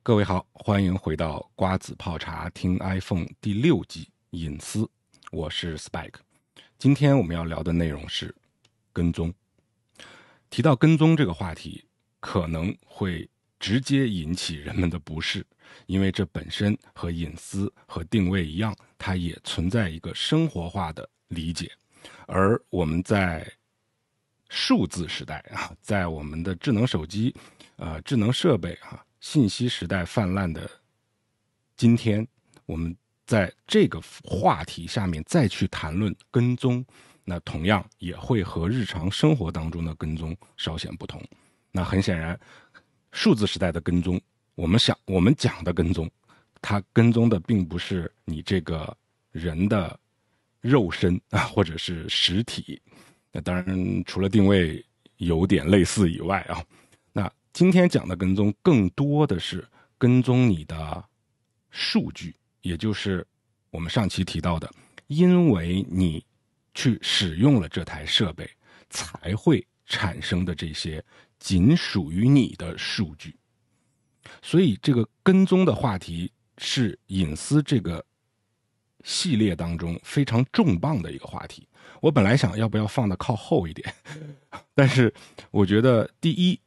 各位好，欢迎回到瓜子泡茶听 iPhone 第6集隐私，我是 Spike。今天我们要聊的内容是跟踪。提到跟踪这个话题，可能会直接引起人们的不适，因为这本身和隐私和定位一样，它也存在一个生活化的理解。而我们在数字时代啊，在我们的智能手机、智能设备啊，信息时代泛滥的今天，我们在这个话题下面再去谈论跟踪，那同样也会和日常生活当中的跟踪稍显不同。那很显然，数字时代的跟踪，我们讲的跟踪，它跟踪的并不是你这个人的肉身啊，或者是实体。那当然，除了定位有点类似以外啊，那今天讲的跟踪更多的是跟踪你的数据，也就是我们上期提到的，因为你去使用了这台设备，才会产生的这些仅属于你的数据。所以这个跟踪的话题是隐私这个系列当中非常重磅的一个话题。我本来想要不要放的靠后一点，但是我觉得第一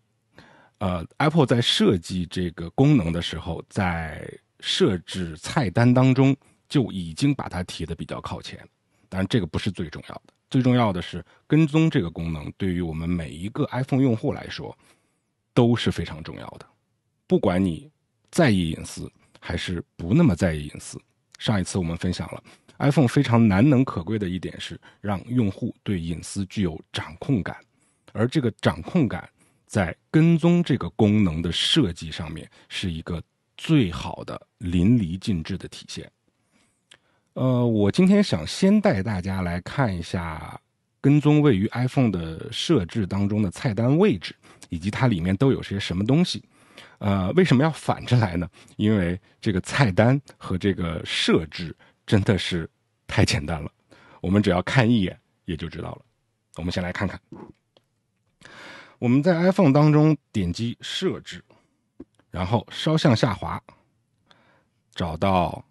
，Apple 在设计这个功能的时候，在设置菜单当中就已经把它提得比较靠前。当然这个不是最重要的，最重要的是跟踪这个功能对于我们每一个 iPhone 用户来说都是非常重要的，不管你在意隐私还是不那么在意隐私。上一次我们分享了 iPhone 非常难能可贵的一点是让用户对隐私具有掌控感，而这个掌控感在跟踪这个功能的设计上面是一个最好的淋漓尽致的体现。我今天想先带大家来看一下跟踪位于 iPhone 的设置当中的菜单位置，以及它里面都有些什么东西。为什么要反着来呢？因为这个菜单和这个设置真的是太简单了，我们只要看一眼也就知道了。我们先来看看，我们在 iPhone 当中点击设置，然后稍向下滑，找到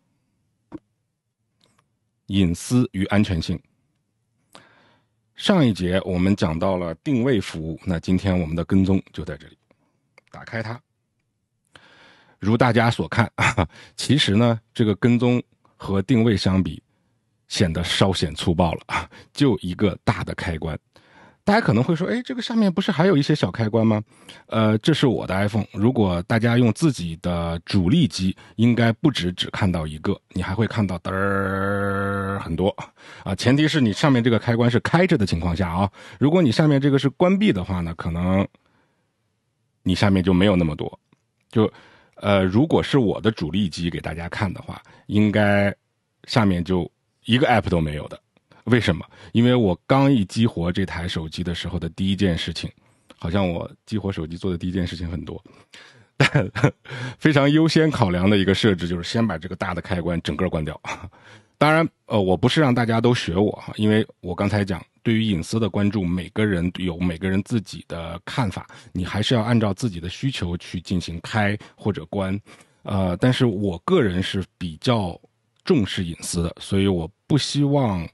隐私与安全性。上一节我们讲到了定位服务，那今天我们的跟踪就在这里。打开它，如大家所看，其实呢，这个跟踪和定位相比，显得稍显粗暴了，就一个大的开关。大家可能会说，哎，这个上面不是还有一些小开关吗？这是我的 iPhone， 如果大家用自己的主力机，应该不只看到一个，你还会看到很多啊。前提是你上面这个开关是开着的情况下啊，如果你下面这个是关闭的话呢，可能你下面就没有那么多。如果是我的主力机给大家看的话，应该下面就一个 app 都没有的。为什么？因为我刚一激活这台手机的时候的第一件事情，好像我激活手机做的第一件事情很多，但非常优先考量的一个设置就是先把这个大的开关整个关掉。当然，我不是让大家都学我，因为我刚才讲，对于隐私的关注，每个人有每个人自己的看法，你还是要按照自己的需求去进行开或者关。但是我个人是比较重视隐私的，所以我不希望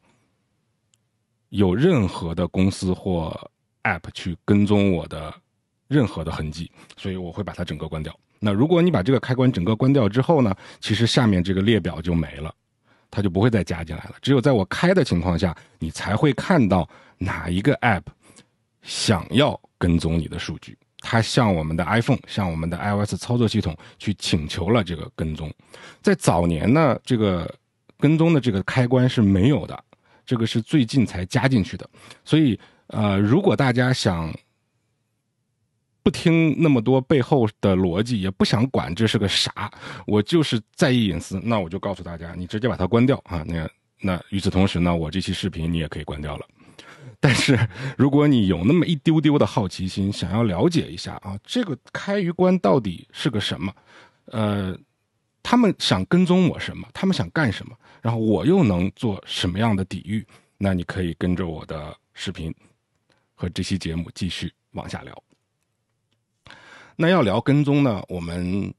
有任何的公司或 App 去跟踪我的任何的痕迹，所以我会把它整个关掉。那如果你把这个开关整个关掉之后呢，其实下面这个列表就没了，它就不会再加进来了。只有在我开的情况下，你才会看到哪一个 App 想要跟踪你的数据，它向我们的 iPhone 向我们的 iOS 操作系统去请求了这个跟踪。在早年呢，这个跟踪的这个开关是没有的，这个是最近才加进去的。所以如果大家想不听那么多背后的逻辑，也不想管这是个啥，我就是在意隐私，那我就告诉大家，你直接把它关掉啊。那与此同时呢，我这期视频你也可以关掉了。但是如果你有那么一丢丢的好奇心，想要了解一下啊，这个开与关到底是个什么？他们想跟踪我什么？他们想干什么？然后我又能做什么样的抵御？那你可以跟着我的视频和这期节目继续往下聊。那要聊跟踪呢，我们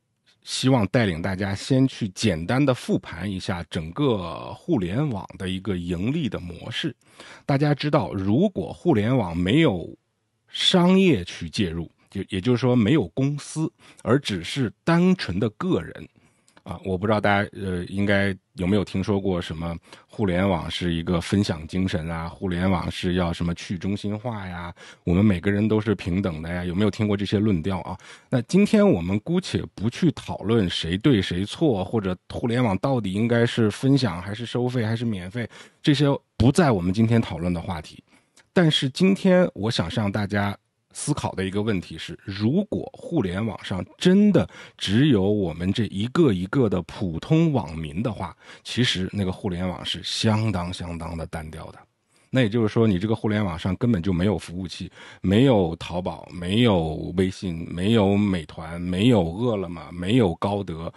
希望带领大家先去简单的复盘一下整个互联网的一个盈利的模式。大家知道，如果互联网没有商业去介入，也就是说没有公司，而只是单纯的个人啊，我不知道大家应该有没有听说过什么互联网是一个分享精神啊，互联网是要什么去中心化呀，我们每个人都是平等的呀，有没有听过这些论调啊？那今天我们姑且不去讨论谁对谁错，或者互联网到底应该是分享还是收费还是免费，这些不在我们今天讨论的话题。但是今天我想让大家思考的一个问题是，如果互联网上真的只有我们这一个一个的普通网民的话，其实那个互联网是相当的单调的。那也就是说，你这个互联网上根本就没有服务器，没有淘宝，没有微信，没有美团，没有饿了么，没有高德。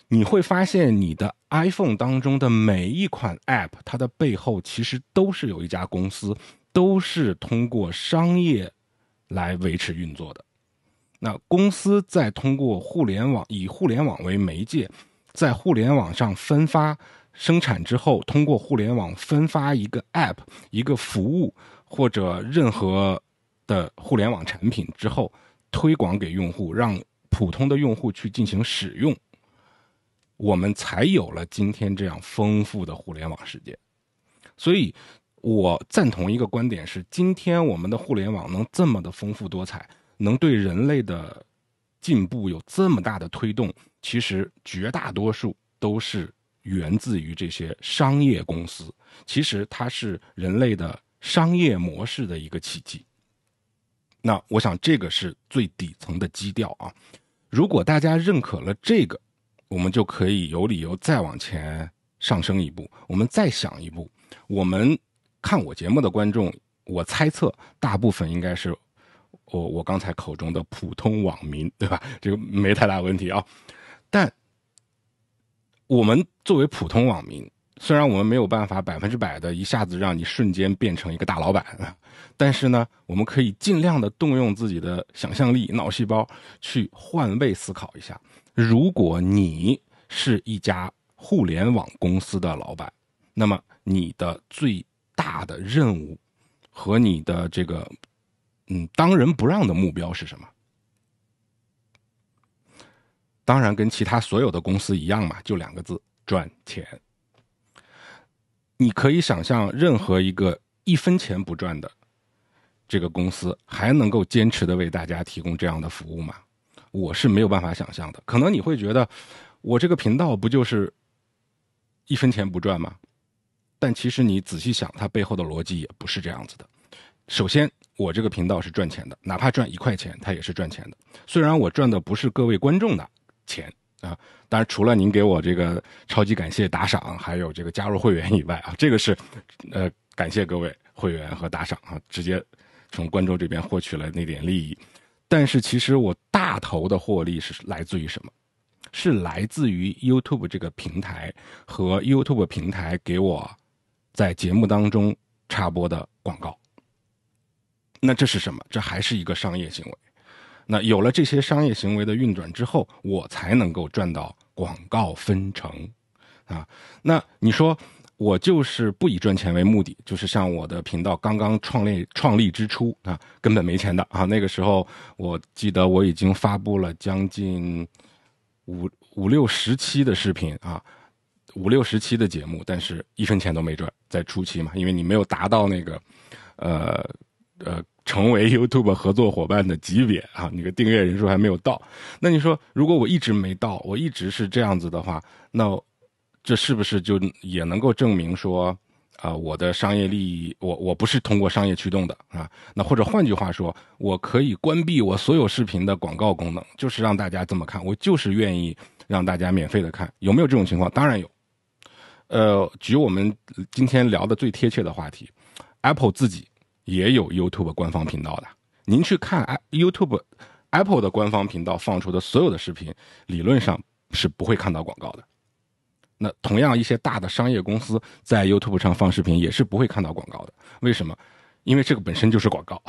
你会发现你的 iPhone 当中的每一款 App， 它的背后其实都是有一家公司，都是通过商业来维持运作的。那公司在通过互联网，以互联网为媒介，在互联网上分发生产之后，通过互联网分发一个 App 一个服务或者任何的互联网产品之后，推广给用户，让普通的用户去进行使用，我们才有了今天这样丰富的互联网世界。所以我赞同一个观点是，今天我们的互联网能这么的丰富多彩，能对人类的进步有这么大的推动，其实绝大多数都是源自于这些商业公司，其实它是人类的商业模式的一个契机。那我想这个是最底层的基调啊。如果大家认可了这个，我们就可以有理由再往前上升一步，我们再想一步。我们看我节目的观众，我猜测大部分应该是我刚才口中的普通网民，对吧？这个没太大问题啊。但我们作为普通网民，虽然我们没有办法100%的一下子让你瞬间变成一个大老板，但是呢，我们可以尽量的动用自己的想象力、脑细胞去换位思考一下。如果你是一家互联网公司的老板，那么你的最大的任务和你的这个当仁不让的目标是什么？当然跟其他所有的公司一样嘛，就2个字：赚钱。你可以想象，任何一个1分钱不赚的这个公司还能够坚持的为大家提供这样的服务吗？我是没有办法想象的。可能你会觉得，我这个频道不就是1分钱不赚吗？但其实你仔细想，它背后的逻辑也不是这样子的。首先，我这个频道是赚钱的，哪怕赚1块钱，它也是赚钱的。虽然我赚的不是各位观众的钱啊，当然除了您给我这个超级感谢打赏，还有这个加入会员以外啊，这个是感谢各位会员和打赏啊，直接从观众这边获取了那点利益。但是其实我大头的获利是来自于什么？是来自于 YouTube 这个平台和 YouTube 平台给我在节目当中插播的广告。那这是什么？这还是一个商业行为。那有了这些商业行为的运转之后，我才能够赚到广告分成啊。那你说我就是不以赚钱为目的，就是像我的频道刚刚创立之初啊，根本没钱的啊。那个时候我记得我已经发布了将近五六十期的视频啊，5、60期的节目，但是1分钱都没赚，在初期嘛，因为你没有达到那个成为 YouTube 合作伙伴的级别啊，你的订阅人数还没有到。那你说，如果我一直没到，我一直是这样子的话，那这是不是就也能够证明说，我的商业利益，我不是通过商业驱动的啊？那或者换句话说，我可以关闭我所有视频的广告功能，就是让大家这么看，我就是愿意让大家免费的看，有没有这种情况？当然有。举我们今天聊的最贴切的话题 ，Apple 自己也有 YouTube 官方频道的。您去看 Apple 的官方频道放出的所有的视频，理论上是不会看到广告的。那同样，一些大的商业公司在 YouTube 上放视频也是不会看到广告的。为什么？因为这个本身就是广告，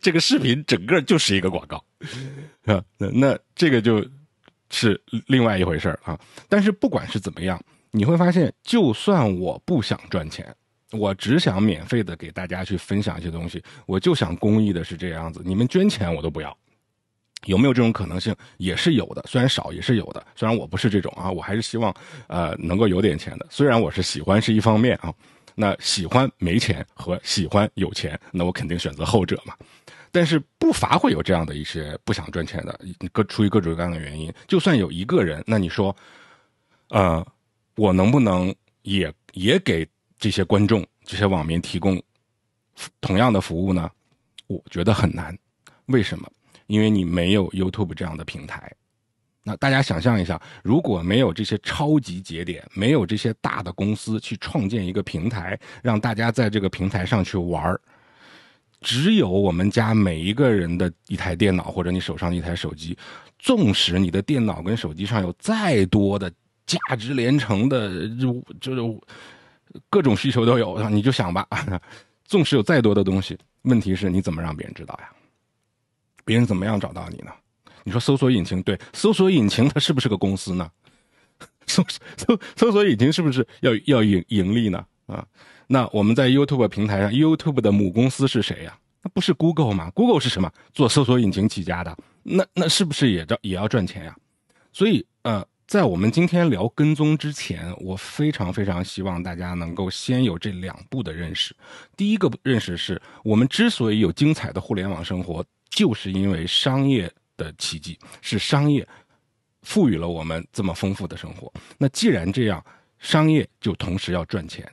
这个视频整个就是一个广告啊。那这个就是另外一回事啊。但是不管是怎么样，你会发现，就算我不想赚钱，我只想免费的给大家去分享一些东西，我就想公益的是这样子，你们捐钱我都不要。有没有这种可能性？也是有的，虽然少也是有的。虽然我不是这种啊，我还是希望能够有点钱的。虽然我是喜欢是一方面啊，那喜欢没钱和喜欢有钱，那我肯定选择后者嘛。但是不乏会有这样的一些不想赚钱的，出于各种各样的原因。就算有一个人，那你说，我能不能也给这些观众、这些网民提供同样的服务呢？我觉得很难。为什么？因为你没有 YouTube 这样的平台。那大家想象一下，如果没有这些超级节点，没有这些大的公司去创建一个平台，让大家在这个平台上去玩，只有我们家每一个人的一台电脑或者你手上的一台手机，纵使你的电脑跟手机上有再多的价值连城的就是各种需求都有，你就想吧，纵使有再多的东西，问题是你怎么让别人知道呀？别人怎么样找到你呢？你说搜索引擎，对，搜索引擎它是不是个公司呢？搜索引擎是不是要盈利呢？啊，那我们在 YouTube 平台上 ，YouTube 的母公司是谁呀？那不是 Google 吗 ？Google 是什么？做搜索引擎起家的，那是不是也要赚钱呀？所以在我们今天聊跟踪之前，我非常非常希望大家能够先有这两步的认识。第一个认识是我们之所以有精彩的互联网生活，就是因为商业的奇迹，是商业赋予了我们这么丰富的生活。那既然这样，商业就同时要赚钱。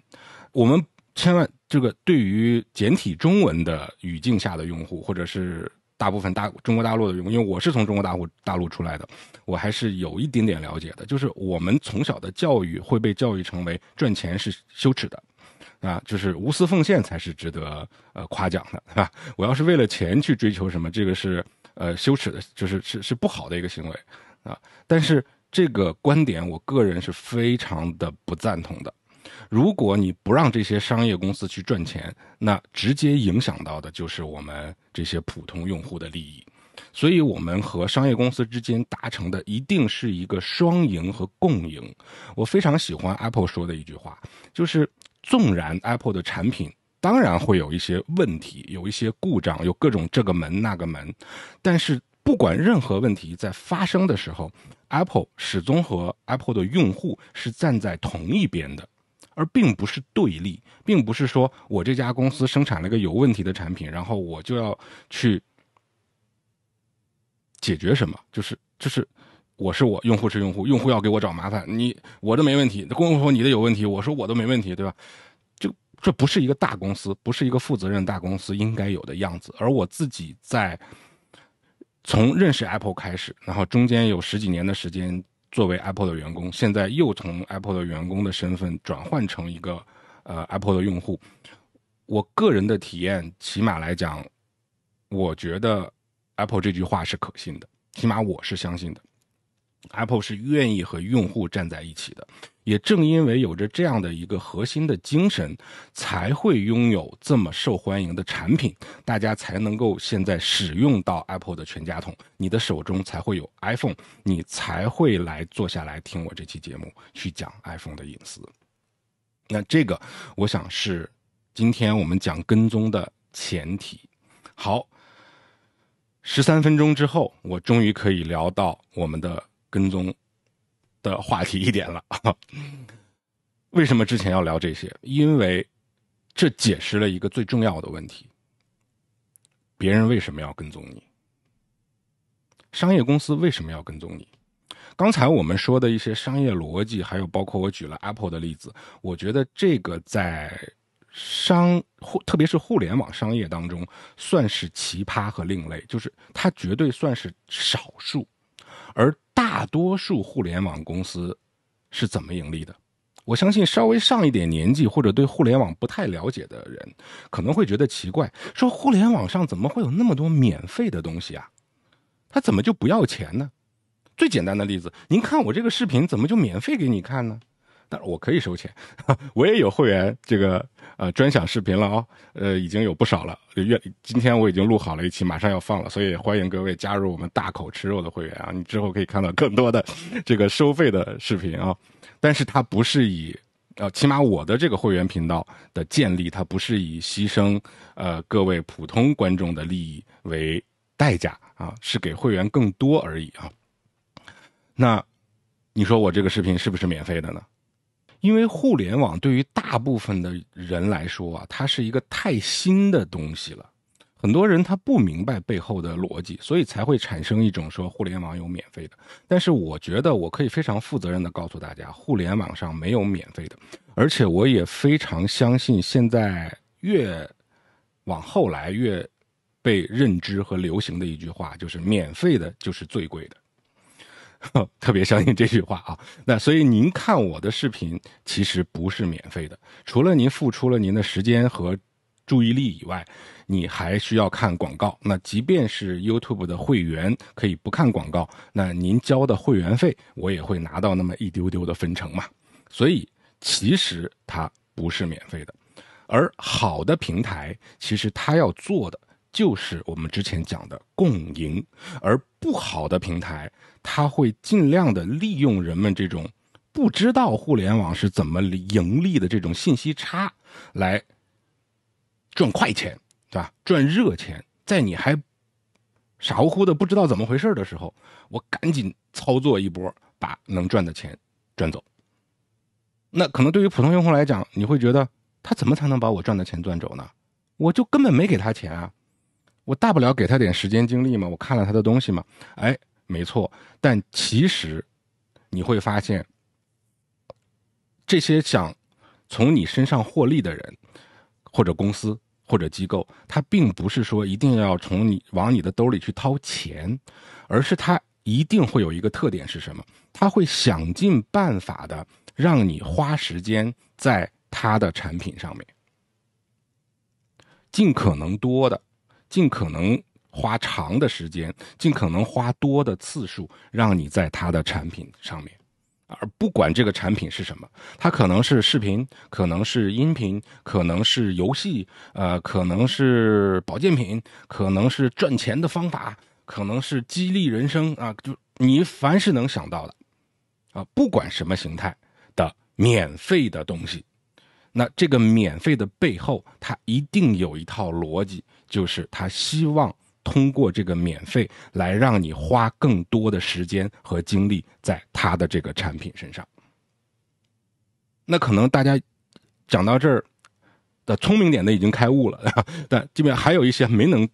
我们千万这个对于简体中文的语境下的用户，或者是大部分中国大陆的用户，因为我是从中国大陆出来的，我还是有一点点了解的。就是我们从小的教育会被教育成为赚钱是羞耻的，啊，就是无私奉献才是值得夸奖的，对吧？我要是为了钱去追求什么，这个是羞耻的，是不好的一个行为啊。但是这个观点，我个人是非常的不赞同的。如果你不让这些商业公司去赚钱，那直接影响到的就是我们这些普通用户的利益。所以我们和商业公司之间达成的一定是一个双赢和共赢。我非常喜欢 Apple 说的一句话，就是纵然 Apple 的产品当然会有一些问题，有一些故障，有各种这个门那个门，但是不管任何问题在发生的时候， Apple 始终和 Apple 的用户是站在同一边的，而并不是对立，并不是说我这家公司生产了一个有问题的产品，然后我就要去解决什么，就是我是我，用户是用户，用户要给我找麻烦，我的没问题，公司说你的有问题，我说我的没问题，对吧？这不是一个大公司，不是一个负责任大公司应该有的样子。而我自己在从认识 Apple 开始，然后中间有10几年的时间作为 Apple 的员工，现在又从 Apple 的员工的身份转换成一个Apple 的用户。我个人的体验，起码来讲，我觉得 Apple 这句话是可信的，起码我是相信的。Apple 是愿意和用户站在一起的，也正因为有着这样的一个核心的精神，才会拥有这么受欢迎的产品，大家才能够现在使用到 Apple 的全家桶，你的手中才会有 iPhone， 你才会来坐下来听我这期节目去讲 iPhone 的隐私。那这个我想是今天我们讲跟踪的前提。好，13分钟之后，我终于可以聊到我们的跟踪的话题一点了。为什么之前要聊这些？因为这解释了一个最重要的问题：别人为什么要跟踪你？商业公司为什么要跟踪你？刚才我们说的一些商业逻辑，还有包括我举了 Apple 的例子，我觉得这个在特别是互联网商业当中算是奇葩和另类，就是它绝对算是少数。而大多数互联网公司是怎么盈利的？我相信稍微上一点年纪或者对互联网不太了解的人可能会觉得奇怪，说互联网上怎么会有那么多免费的东西啊？它怎么就不要钱呢？最简单的例子，您看我这个视频怎么就免费给你看呢？但是我可以收钱，我也有会员这个专享视频了已经有不少了。今天我已经录好了一期，马上要放了，所以欢迎各位加入我们大口吃肉的会员啊！你之后可以看到更多的这个收费的视频啊。但是它不是以起码我的这个会员频道的建立，它不是以牺牲各位普通观众的利益为代价啊，是给会员更多而已啊。那你说我这个视频是不是免费的呢？因为互联网对于大部分的人来说啊，它是一个太新的东西了，很多人他不明白背后的逻辑，所以才会产生一种说互联网有免费的。但是我觉得我可以非常负责任的告诉大家，互联网上没有免费的，而且我也非常相信现在越往后来越被认知和流行的一句话，就是免费的就是最贵的。特别相信这句话啊。那所以您看我的视频其实不是免费的，除了您付出了您的时间和注意力以外，你还需要看广告。那即便是 YouTube 的会员可以不看广告，那您交的会员费我也会拿到那么一丢丢的分成嘛。所以其实它不是免费的。而好的平台其实它要做的就是我们之前讲的共赢，而不好的平台它会尽量的利用人们这种不知道互联网是怎么盈利的这种信息差来赚快钱，对吧？赚热钱，在你还傻乎乎的不知道怎么回事的时候，我赶紧操作一波，把能赚的钱赚走。那可能对于普通用户来讲，你会觉得他怎么才能把我赚的钱赚走呢？我就根本没给他钱啊，我大不了给他点时间精力嘛，我看了他的东西嘛。哎，没错，但其实你会发现，这些想从你身上获利的人，或者公司或者机构，他并不是说一定要从你往你的兜里去掏钱，而是他一定会有一个特点是什么？他会想尽办法的让你花时间在他的产品上面，尽可能多的，尽可能花长的时间，尽可能花多的次数，让你在他的产品上面。而不管这个产品是什么，它可能是视频，可能是音频，可能是游戏，可能是保健品，可能是赚钱的方法，可能是激励人生啊，就你凡是能想到的啊，不管什么形态的免费的东西，那这个免费的背后，它一定有一套逻辑，就是它希望通过这个免费来让你花更多的时间和精力在它的这个产品身上。那可能大家讲到这儿的聪明点的已经开悟了，但这边还有一些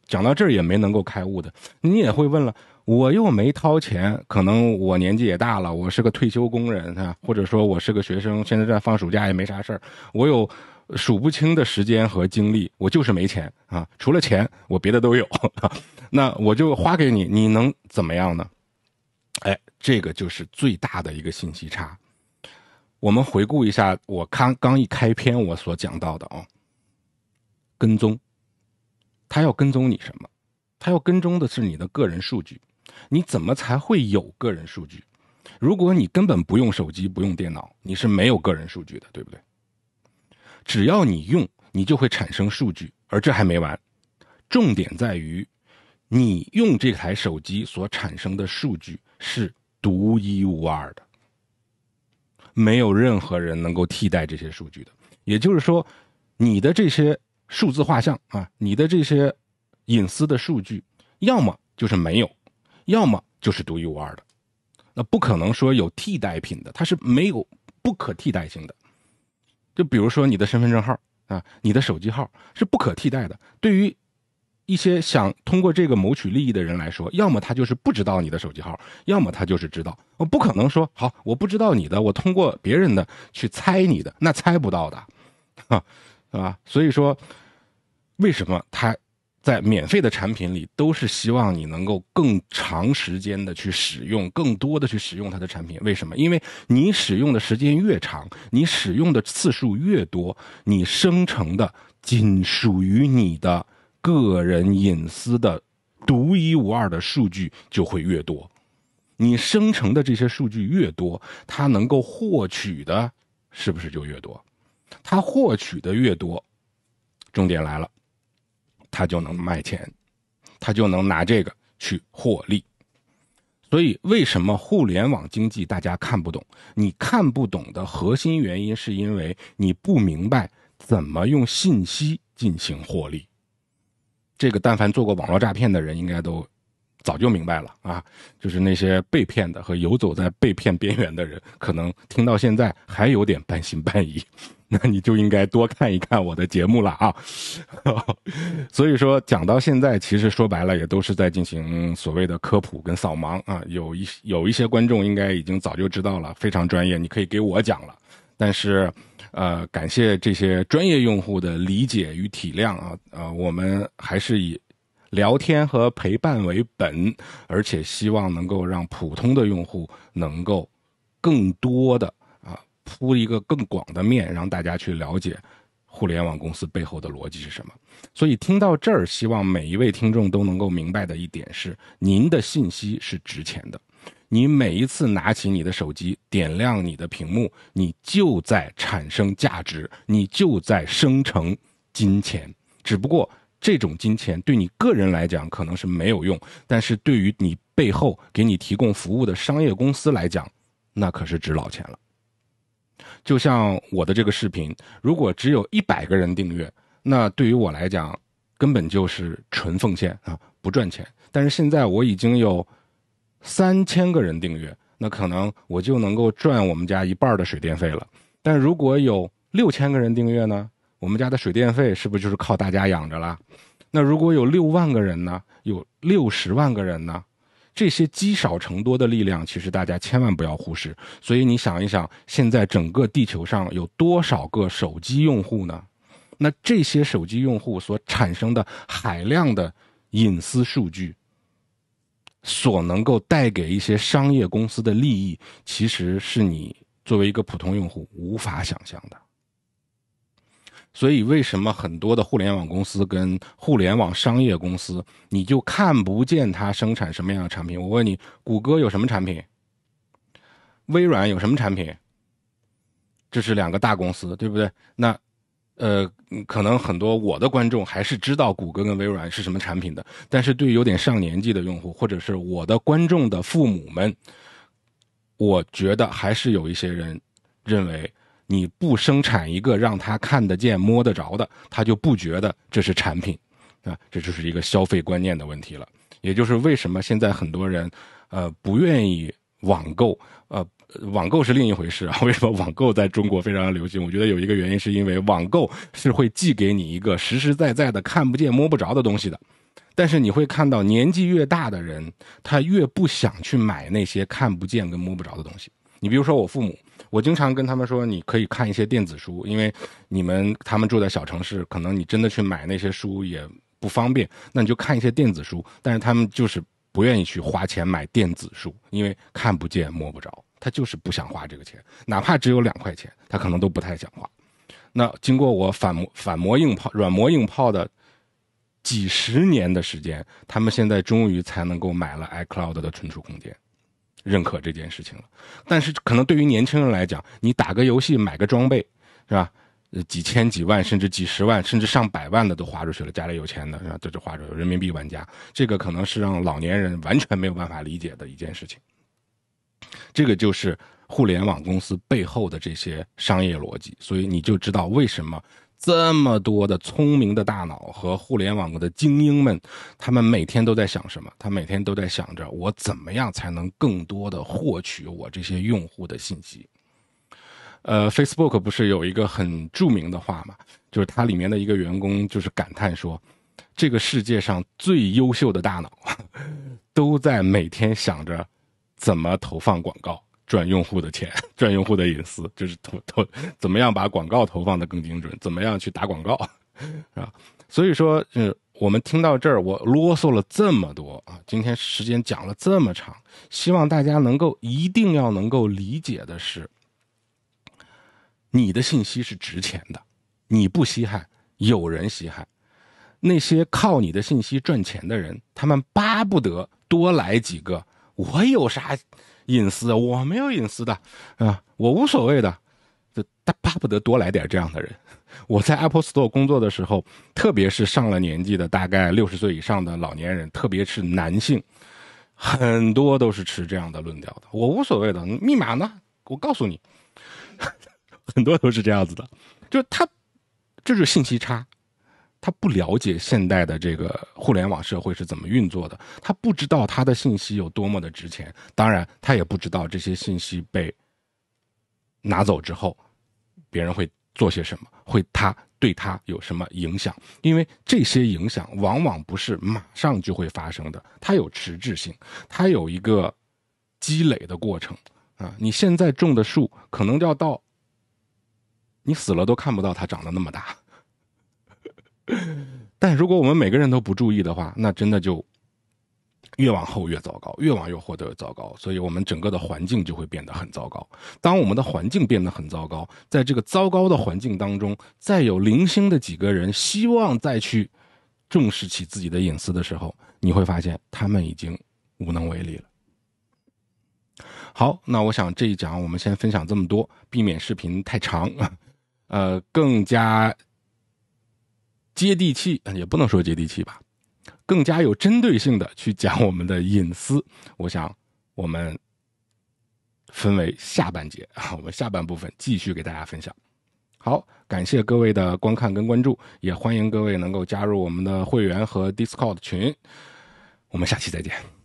讲到这儿也没能够开悟的，你也会问了，我又没掏钱，可能我年纪也大了，我是个退休工人啊，或者说我是个学生，现在在放暑假也没啥事儿，我有数不清的时间和精力，我就是没钱啊，除了钱我别的都有那我就花给你，你能怎么样呢？哎，这个就是最大的一个信息差。我们回顾一下我刚一开篇我所讲到的跟踪，他要跟踪你什么？他要跟踪的是你的个人数据。你怎么才会有个人数据？如果你根本不用手机不用电脑，你是没有个人数据的，对不对？只要你用，你就会产生数据，而这还没完。重点在于你用这台手机所产生的数据是独一无二的，没有任何人能够替代这些数据的。也就是说，你的这些数字画像啊，你的这些隐私的数据，要么就是没有，要么就是独一无二的。那不可能说有替代品的，它是没有不可替代性的。就比如说你的身份证号啊，你的手机号是不可替代的。对于一些想通过这个谋取利益的人来说，要么他就是不知道你的手机号，要么他就是知道。我不可能说好，我不知道你的，我通过别人的去猜你的，那猜不到的啊，所以说为什么他在免费的产品里都是希望你能够更长时间的去使用，更多的去使用它的产品？为什么？因为你使用的时间越长，你使用的次数越多，你生成的仅属于你的个人隐私的独一无二的数据就会越多。你生成的这些数据越多，它能够获取的是不是就越多？他获取的越多，重点来了，他就能卖钱，他就能拿这个去获利。所以为什么互联网经济大家看不懂？你看不懂的核心原因是因为你不明白怎么用信息进行获利。这个但凡做过网络诈骗的人应该都早就明白了啊，就是那些被骗的和游走在被骗边缘的人，可能听到现在还有点半信半疑，那你就应该多看一看我的节目了啊。所以说讲到现在，其实说白了也都是在进行所谓的科普跟扫盲啊。有一些观众应该已经早就知道了，非常专业，你可以给我讲了。但是感谢这些专业用户的理解与体谅啊，我们还是以聊天和陪伴为本，而且希望能够让普通的用户能够更多的铺一个更广的面，让大家去了解互联网公司背后的逻辑是什么。所以听到这儿，希望每一位听众都能够明白的一点是，您的信息是值钱的。你每一次拿起你的手机，点亮你的屏幕，你就在产生价值，你就在生成金钱。只不过这种金钱对你个人来讲可能是没有用，但是对于你背后给你提供服务的商业公司来讲，那可是值老钱了。就像我的这个视频，如果只有100个人订阅，那对于我来讲根本就是纯奉献啊，不赚钱。但是现在我已经有3000个人订阅，那可能我就能够赚我们家1半的水电费了。但如果有6000个人订阅呢，我们家的水电费是不是就是靠大家养着了？那如果有6万个人呢，有60万个人呢？这些积少成多的力量，其实大家千万不要忽视。所以你想一想，现在整个地球上有多少个手机用户呢？那这些手机用户所产生的海量的隐私数据，所能够带给一些商业公司的利益，其实是你作为一个普通用户无法想象的。所以为什么很多的互联网公司跟互联网商业公司，你就看不见它生产什么样的产品？我问你，谷歌有什么产品？微软有什么产品？这是2个大公司，对不对？那可能很多我的观众还是知道谷歌跟微软是什么产品的，但是对于有点上年纪的用户，或者是我的观众的父母们，我觉得还是有一些人认为你不生产一个让他看得见摸得着的，他就不觉得这是产品啊，这就是一个消费观念的问题了。也就是为什么现在很多人不愿意网购，网购是另一回事啊。为什么网购在中国非常流行？我觉得有一个原因是因为网购是会寄给你一个实实在在的看不见摸不着的东西的。但是你会看到年纪越大的人，他越不想去买那些看不见跟摸不着的东西。你比如说我父母，我经常跟他们说，你可以看一些电子书，因为他们住在小城市，可能你真的去买那些书也不方便，那你就看一些电子书。但是他们就是不愿意去花钱买电子书，因为看不见摸不着，他就是不想花这个钱，哪怕只有2块钱，他可能都不太想花。那经过我软磨硬泡的几十年的时间，他们现在终于才能够买了 iCloud 的存储空间，认可这件事情了。但是可能对于年轻人来讲，你打个游戏买个装备是吧，几千几万甚至几十万甚至上百万的都花出去了，家里有钱的是吧，这就花出去了，人民币玩家，这个可能是让老年人完全没有办法理解的一件事情。这个就是互联网公司背后的这些商业逻辑，所以你就知道为什么这么多的聪明的大脑和互联网的精英们，他们每天都在想什么？他每天都在想着我怎么样才能更多的获取我这些用户的信息。Facebook 不是有一个很著名的话嘛，就是它里面的一个员工就是感叹说，这个世界上最优秀的大脑都在每天想着怎么投放广告赚用户的钱，赚用户的隐私，就是怎么样把广告投放的更精准，怎么样去打广告啊。所以说我们听到这儿，我啰嗦了这么多啊，今天时间讲了这么长，希望大家一定要能够理解的是，你的信息是值钱的，你不稀罕，有人稀罕。那些靠你的信息赚钱的人，他们巴不得多来几个，我有啥隐私啊？我没有隐私的啊，我无所谓的，他巴不得多来点这样的人。我在 Apple Store 工作的时候，特别是上了年纪的大概60岁以上的老年人，特别是男性，很多都是持这样的论调的。我无所谓的，密码呢？我告诉你，很多都是这样子的。就他，这是信息差，他不了解现代的这个互联网社会是怎么运作的，他不知道他的信息有多么的值钱，当然他也不知道这些信息被拿走之后，别人会做些什么，对他有什么影响，因为这些影响往往不是马上就会发生的，它有迟滞性，它有一个积累的过程啊。你现在种的树，可能要到你死了都看不到它长得那么大。但如果我们每个人都不注意的话，那真的就越往后越糟糕，越往右或者越糟糕，所以我们整个的环境就会变得很糟糕。当我们的环境变得很糟糕，在这个糟糕的环境当中，再有零星的几个人希望再去重视起自己的隐私的时候，你会发现他们已经无能为力了。好，那我想这一讲我们先分享这么多，避免视频太长，更加接地气，也不能说接地气吧，更加有针对性的去讲我们的隐私。我想我们分为下半节，我们下半部分继续给大家分享。好，感谢各位的观看跟关注，也欢迎各位能够加入我们的会员和 Discord 群。我们下期再见。